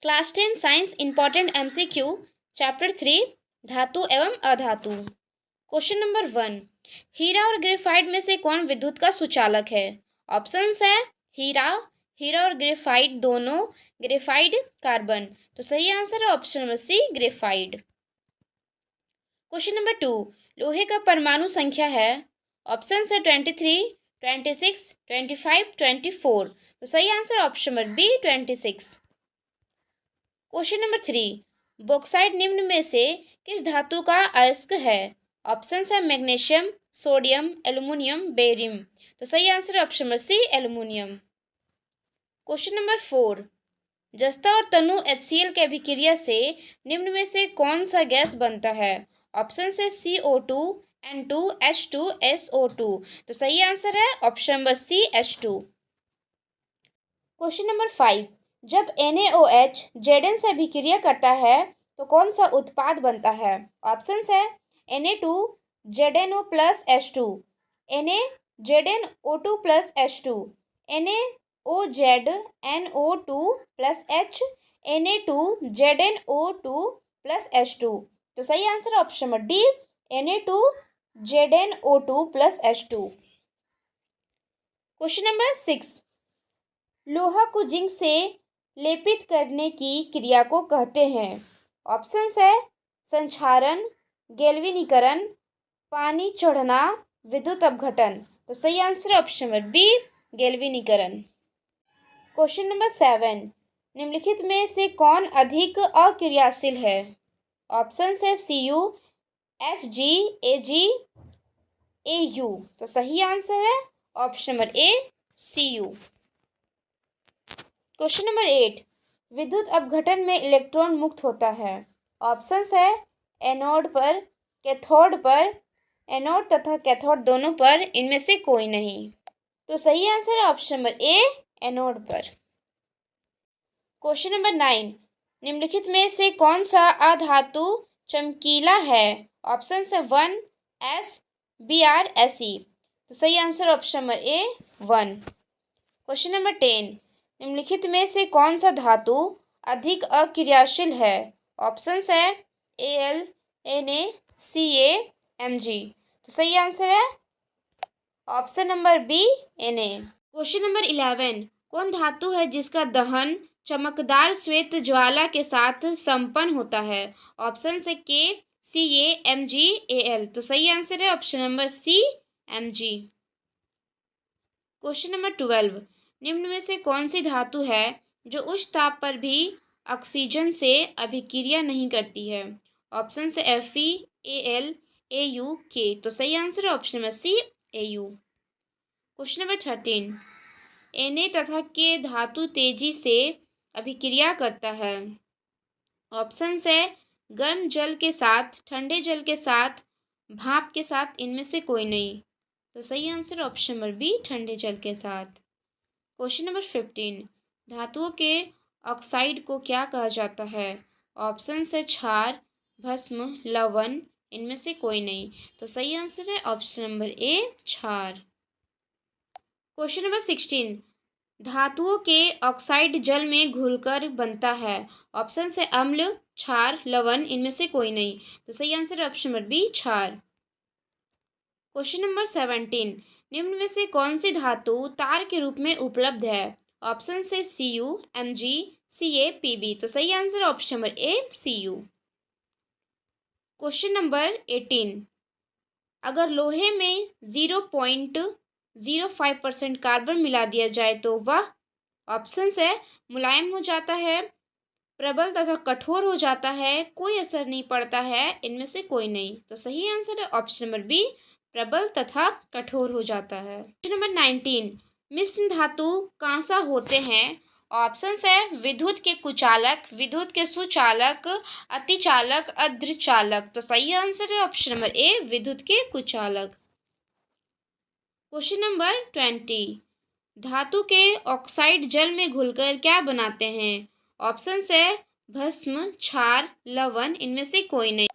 Class 10 science important MCQ chapter 3 धातु एवं अधातु। Question number 1, हीरा और ग्रेफाइट में से कौन विद्युत का सुचालक है? ऑप्शंस है हीरा, हीरा और ग्रेफाइट दोनों, ग्रेफाइड, कार्बन। तो सही आंसर है option number C, graphite. Question number 2, लोहे का परमाणु संख्या है? ऑप्शंस है 23, 26, 25, 24। तो सही answer option number B, 26। Question number 3, bauxite निम्न में से किस धातु का अयस्क है? ऑप्शंस है मैग्नीशियम, सोडियम, एल्युमिनियम, बेरियम। तो सही आंसर है option number C, aluminium. Question number 4, जस्ता और तनु HCl के अभिक्रिया से निम्न में से कौन सा गैस बनता है? ऑप्शंस है CO2, N2, H2, SO2। तो सही आंसर है option number C, H2। Question number 5, जब NaOH Zn से अभिक्रिया करता है तो कौन सा उत्पाद बनता है? ऑप्शंस है Na2 ZnO plus H2, NaZnO2 plus H2, NaOZnO2 plus H, Na2ZnO2 plus H2। तो सही answer option number D, Na2ZnO2 plus H2। Question number 6, लोहा को जिंक से लेपित करने की क्रिया को कहते हैं? ऑप्शंस है संक्षारण, गैल्वेनीकरण, पानी चढ़ना, विद्युत अपघटन। तो सही आंसर ऑप्शन नंबर बी, गैल्वेनीकरण। क्वेश्चन नंबर 7, निम्नलिखित में से कौन अधिक अक्रियाशील है? ऑप्शंस है Cu, Hg, Ag, Au। तो सही आंसर है ऑप्शन नंबर ए, Cu। क्वेश्चन नंबर 8, विद्युत अपघटन में इलेक्ट्रॉन मुक्त होता है? ऑप्शंस है एनोड पर, कैथोड पर, एनोड तथा कैथोड दोनों पर, इनमें से कोई नहीं। तो सही आंसर है ऑप्शन नंबर ए, एनोड पर। क्वेश्चन नंबर 9, निम्नलिखित में से कौन सा अधातु चमकीला है? ऑप्शंस है 1 S, Br, Se। तो सही आंसर ऑप्शन नंबर ए, 1। क्वेश्चन नंबर 10, निम्नलिखित में से कौन सा धातु अधिक अक्रियाशील है? ऑप्शंस है Al, Na, Ca, Mg। तो सही आंसर है option number B, Na। Question number 11, कौन धातु है जिसका दहन चमकदार श्वेत ज्वाला के साथ संपन्न होता है? ऑप्शंस है K, Ca, Mg, Al। तो सही आंसर है option number C, Mg। Question number 12, निम्न में से कौन सी धातु है जो उच्च ताप पर भी ऑक्सीजन से अभिक्रिया नहीं करती है? ऑप्शन है Fe, Al, Au, K। तो सही आंसर है option number C, Au। Question number 13, Na तथा K धातु तेजी से अभिक्रिया करता है? ऑप्शन है गर्म जल के साथ, ठंडे जल के साथ, भाप के साथ, इनमें से कोई नहीं। तो सही आंसर ऑप्शन नंबर बी, ठंडे जल के साथ। क्वेश्चन नंबर 15, धातुओं के ऑक्साइड को क्या कहा जाता है? ऑप्शन है क्षार, भस्म, लवण, इनमें से कोई नहीं। तो सही आंसर है ऑप्शन नंबर ए, क्षार। क्वेश्चन नंबर 16, धातुओं के ऑक्साइड जल में घुलकर बनता है? ऑप्शन है अम्ल, क्षार, लवण, इनमें से कोई नहीं। तो सही आंसर है ऑप्शन नंबर बी, क्षार। क्वेश्चन नंबर 17, निम्न में से कौन सी धातु तार के रूप में उपलब्ध है? ऑप्शन से Cu, Mg, Ca, Pb। तो सही आंसर ऑप्शन नंबर ए, Cu। क्वेश्चन नंबर 18, अगर लोहे में 0.05% कार्बन मिला दिया जाए तो वह, ऑप्शन है मुलायम हो जाता है, प्रबल तथा कठोर हो जाता है, कोई असर नहीं पड़ता है, इनमें से कोई नहीं। तो सही आंसर है ऑप्शन नंबर बी, प्रबल तथा कठोर हो जाता है। क्वेश्चन नंबर 19, मिश्र धातु कांसा होते हैं? ऑप्शन है विद्युत के कुचालक, विद्युत के सुचालक, अतिचालक, अर्धचालक। तो सही आंसर है ऑप्शन नंबर ए, विद्युत के कुचालक। क्वेश्चन नंबर 20, धातु के ऑक्साइड जल में घुलकर क्या बनाते हैं? ऑप्शन है भस्म, क्षार, लवण, इनमें से कोई नहीं।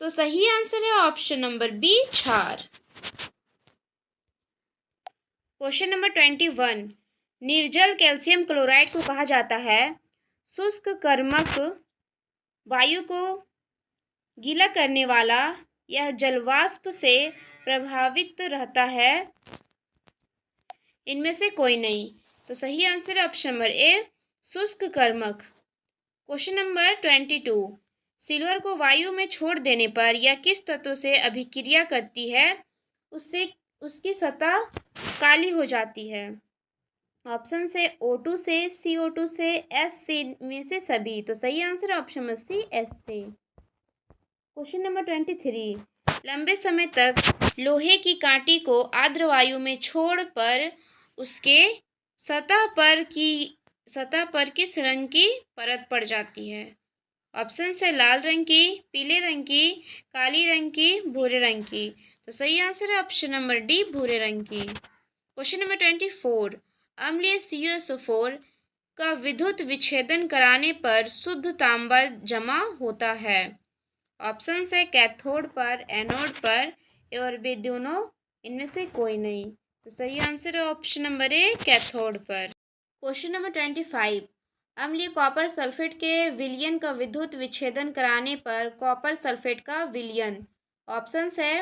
तो सही आंसर है ऑप्शन नंबर बी, क्षार। क्वेश्चन नंबर 21, निर्जल कैल्शियम क्लोराइड को कहा जाता है? शुष्क कर्मक वायु को गीला करने वाला यह जलवाष्प से प्रभावित रहता है। इनमें से कोई नहीं। तो सही आंसर है ऑप्शन नंबर ए, शुष्क कर्मक। क्वेश्चन नंबर 22, सिल्वर को वायु में छोड़ देने पर यह किस तत्व से अभिक्रिया करती है उससे उसकी सतह काली हो जाती है? ऑप्शन से O2 से, CO2 से, S से, में से सभी। तो सही answer option number C, S से। क्वेश्चन नंबर 23, लंबे समय तक लोहे की कांटी को आर्द्र वायु में छोड़ पर उसके सतह पर किस रंग की परत पड़ जाती है? ऑप्शन से लाल रंग की, पीले रंग की, काली रंग की, भूरे रंग की। तो सही आंसर है ऑप्शन नंबर डी, भूरे रंग की। क्वेश्चन नंबर 24, अम्लीय CuSO4 का विद्युत विच्छेदन कराने पर शुद्ध तांबा जमा होता है। ऑप्शन है कैथोड पर, एनोड पर और वे दोनों, इनमें से कोई नहीं। तो सही आंसर है ऑप्शन नंबर ए, कैथोड पर। क्वेश्चन नंबर 25, अम्लीय कॉपर सल्फेट के विलयन का विद्युत विच्छेदन कराने पर कॉपर सल्फेट का विलयन। ऑप्शन है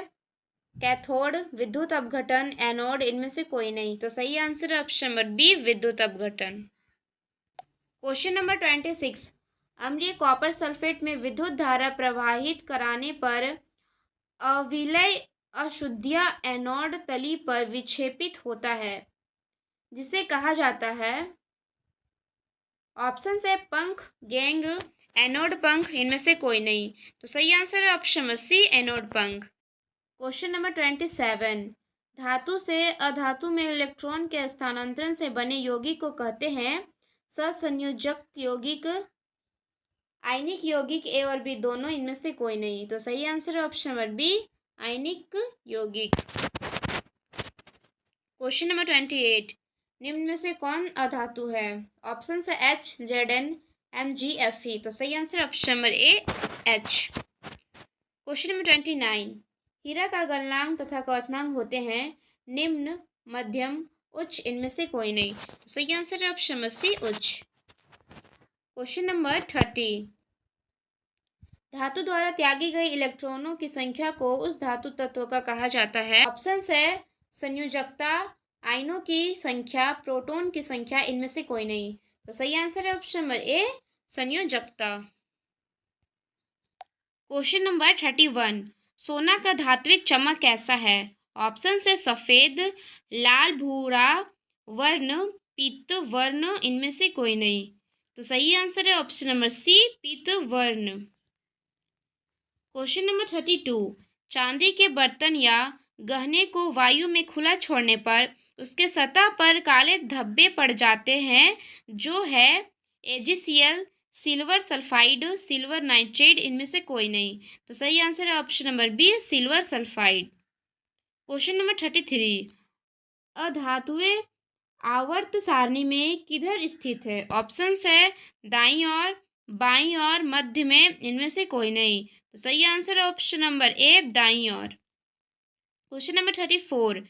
कैथोड, विद्युत अपघटन, एनोड, इनमें से कोई नहीं। तो सही आंसर है ऑप्शन नंबर बी, विद्युत अपघटन। क्वेश्चन नंबर 26, अम्लीय कॉपर सल्फेट में विद्युत धारा प्रवाहित कराने पर अविलय अशुद्धियाँ एनोड तली पर विक्षेपित होता है, जिसे कहा जाता है। ऑप्शन है पंख, गैंग, एनोड पंख, इनमें से कोई नहीं। तो सही आंसर है ऑप्शन नंबर सी, एनोड पंख। क्वेश्चन नंबर 27, धातु से अधातु में इलेक्ट्रॉन के स्थानांतरण से बने यौगिक को कहते हैं सहसंयोजक यौगिक, आयनिक यौगिक, ए और बी दोनों, इनमें से कोई नहीं। तो सही आंसर है ऑप्शन नंबर बी, आयनिक यौगिक। क्वेश्चन नंबर 28, निम्न में से कौन अधातु है? ऑप्शन है H, Zn, Mg, Fe। तो सही आंसर ऑप्शन नंबर ए, H। क्वेश्चन नंबर 29, हीरा का गलनांक तथा क्वथनांक होते हैं निम्न, मध्यम, उच्च, इनमें से कोई नहीं। तो सही आंसर है ऑप्शन नंबर सी, उच्च। क्वेश्चन नंबर 30, धातु द्वारा त्यागी गई इलेक्ट्रॉनों की संख्या को उस धातु तत्व का कहा जाता है। ऑप्शन है संयोजकता, आयनों की संख्या, प्रोटॉन की संख्या, इनमें से कोई नहीं। तो सही आंसर है ऑप्शन नंबर ए, संयोजकता। क्वेश्चन नंबर 31, सोना का धात्विक चमक कैसा है? ऑप्शन है सफेद, लाल भूरा वर्ण, पीत वर्ण, इनमें से कोई नहीं। तो सही आंसर है ऑप्शन नंबर सी, पीत वर्ण। क्वेश्चन नंबर 32, चांदी के बर्तन या गहने को वायु में खुला छोड़ने पर उसके सतह पर काले धब्बे पड़ जाते हैं, जो है AgCl, silver sulphide, silver nitrate, इनमें से कोई नहीं। तो सही आंसर है option number B, silver sulphide. Question number 33, अधातुएं आवर्त सारणी में किधर स्थित है? ऑप्शन है दाईं ओर, बाईं ओर, मध्य में, इनमें से कोई नहीं। तो सही आंसर है ऑप्शन नंबर ए, दाईं ओर। क्वेश्चन नंबर 34,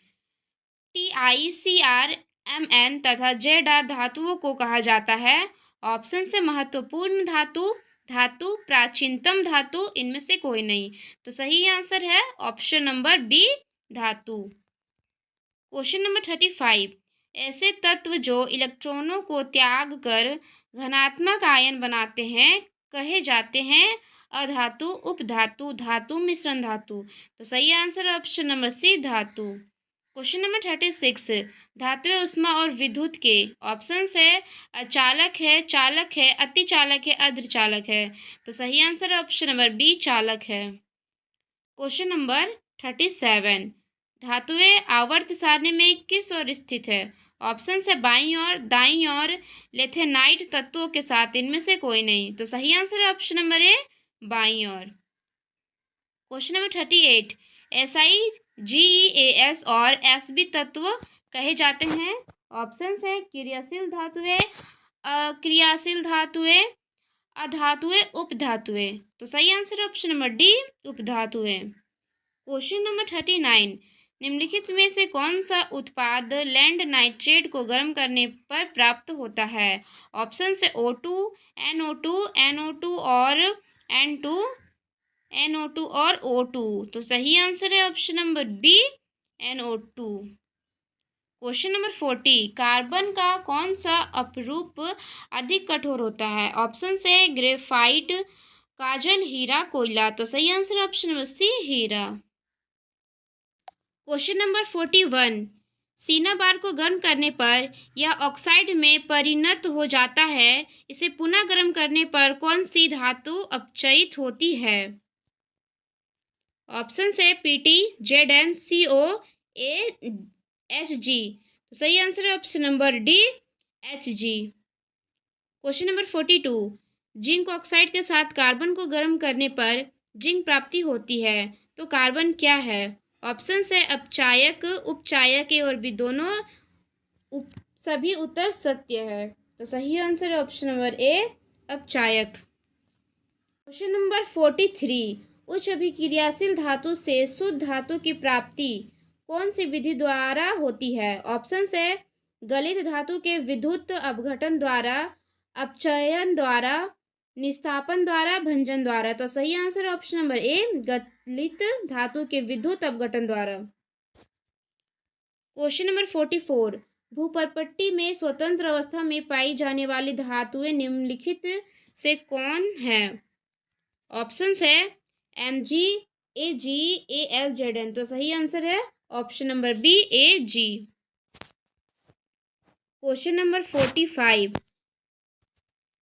TiCr, Mn तथा Zr धातुओं को कहा जाता है। ऑप्शन से महत्वपूर्ण धातु, धातु, प्राचीनतम धातु, इनमें से कोई नहीं। तो सही आंसर है ऑप्शन नंबर बी, धातु। क्वेश्चन नंबर 35, ऐसे तत्व जो इलेक्ट्रॉनों को त्याग कर धनात्मक आयन बनाते हैं कहे जाते हैं अधातु, उपधातु, धातु, मिश्रण धातु। तो सही आंसर है ऑप्शन नंबर सी, धातु। क्वेश्चन नंबर 36, धातुएं उष्मा और विद्युत के। ऑप्शन है अचालक है, चालक है, अति चालक है, अर्धचालक है। तो सही आंसर है ऑप्शन नंबर बी, चालक है। क्वेश्चन नंबर 37, धातुएं आवर्त सारणी में किस ओर स्थित है? ऑप्शन है बाईं ओर, दाईं ओर, लेथेनाइट तत्वों के साथ, इनमें से कोई नहीं। तो सही आंसर है ऑप्शन नंबर ए, बाईं ओर। क्वेश्चन नंबर 38, SI, GeAs और Sb तत्व कहे जाते हैं। ऑप्शन है क्रियाशील धातुएं, अक्रियाशील धातुएं, अधातुएं, उपधातुएं। तो सही आंसर ऑप्शन नंबर डी, उपधातुएं। क्वेश्चन नंबर 39, निम्नलिखित में से कौन सा उत्पाद लैंड नाइट्रेट को गर्म करने पर प्राप्त होता है? ऑप्शन से O2, NO2, NO2 और N2, NO2 और O2। तो सही आंसर है option number B, NO2। Question number 40, carbon का कौन सा अपरूप अधिक कठोर होता है? ऑप्शन से ग्रेफाइट, काजल, हीरा, कोयला। तो सही आंसर है ऑप्शन नंबर सी, हीरा। क्वेश्चन नंबर 41, सिनाबार को गर्म करने पर यह ऑक्साइड में परिणत हो जाता है। इसे पुनः गर्म करने पर कौन सी धातु अपचयित होती है? ऑप्शन से Pt, Zn, CO, A, Hg। तो सही आंसर है option number D, Hg। Question number 42, zinc oxide के साथ कार्बन को गर्म करने पर जिंक प्राप्ति होती है। तो कार्बन क्या है? ऑप्शन से अपचायक, उपचायक, ए और बी दोनों। सभी उत्तर सत्य है। तो सही आंसर है ऑप्शन नंबर ए, अपचायक। क्वेश्चन नंबर 43, उच्च अभिक्रियाशील धातु से शुद्ध धातु की प्राप्ति कौन सी विधि द्वारा होती है? ऑप्शन से गलित धातु के विद्युत अपघटन द्वारा, अपचयन द्वारा, निस्तापन द्वारा, भंजन द्वारा। तो सही आंसर है ऑप्शन नंबर ए, गलित धातु के विद्युत अपघटन द्वारा। क्वेश्चन नंबर 44, भूपर्पट्टी में स्वतंत्र अवस्था में पाई जाने वाली धातुएं निम्नलिखित से कौन है? ऑप्शन है Mg, Ag, Al, Zn। तो सही आंसर है option number B, Ag। Question number 45,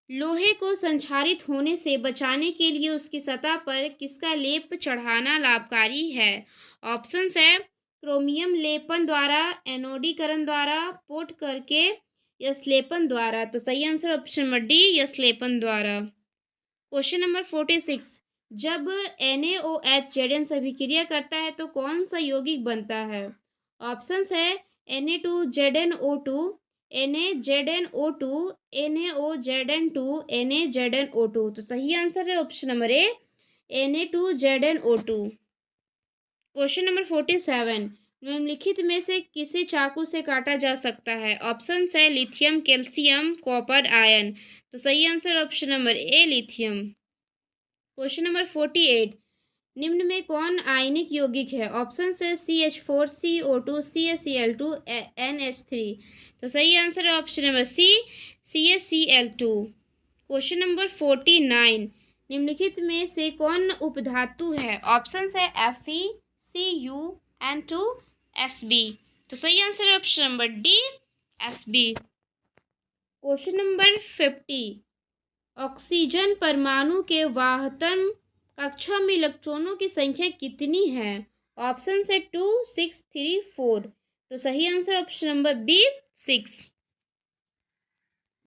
लोहे को संक्षारित होने से बचाने के लिए उसकी सतह पर किसका लेप चढ़ाना लाभकारी है? ऑप्शन है क्रोमियम लेपन द्वारा, एनोडीकरण द्वारा, पोट करके, या स्लेपन द्वारा। तो सही आंसर ऑप्शन नंबर डी, या स्लेपन द्वारा। क्वेश्चन नंबर 46, जब NaOH Zn से अभिक्रिया करता है तो कौन सा यौगिक बनता है? ऑप्शंस है Na2ZnO2, NaZnO2, NaOZn2, NaZnO2। तो सही आंसर है ऑप्शन नंबर ए, Na2ZnO2। क्वेश्चन नंबर 47, निम्नलिखित में से किसे चाकू से काटा जा सकता है? ऑप्शन है लिथियम, कैल्शियम, कॉपर, आयन। तो सही आंसर ऑप्शन नंबर ए, लिथियम। क्वेश्चन नंबर 48, निम्न में कौन आयनिक यौगिक है? ऑप्शन है CH4, CO2, CaCl2, NH3। तो सही आंसर है option number C, CaCl2। Question number 49, निम्नलिखित में से कौन उपधातु है? ऑप्शन है Fe, Cu, N2, Sb। तो सही आंसर है option number D, Sb। Question number 50, oxygen परमाणु के वाहतन कक्षा में इलेक्ट्रॉनों की संख्या कितनी है? ऑप्शन है 2, 6, 3, 4। तो सही आंसर ऑप्शन नंबर बी, 6।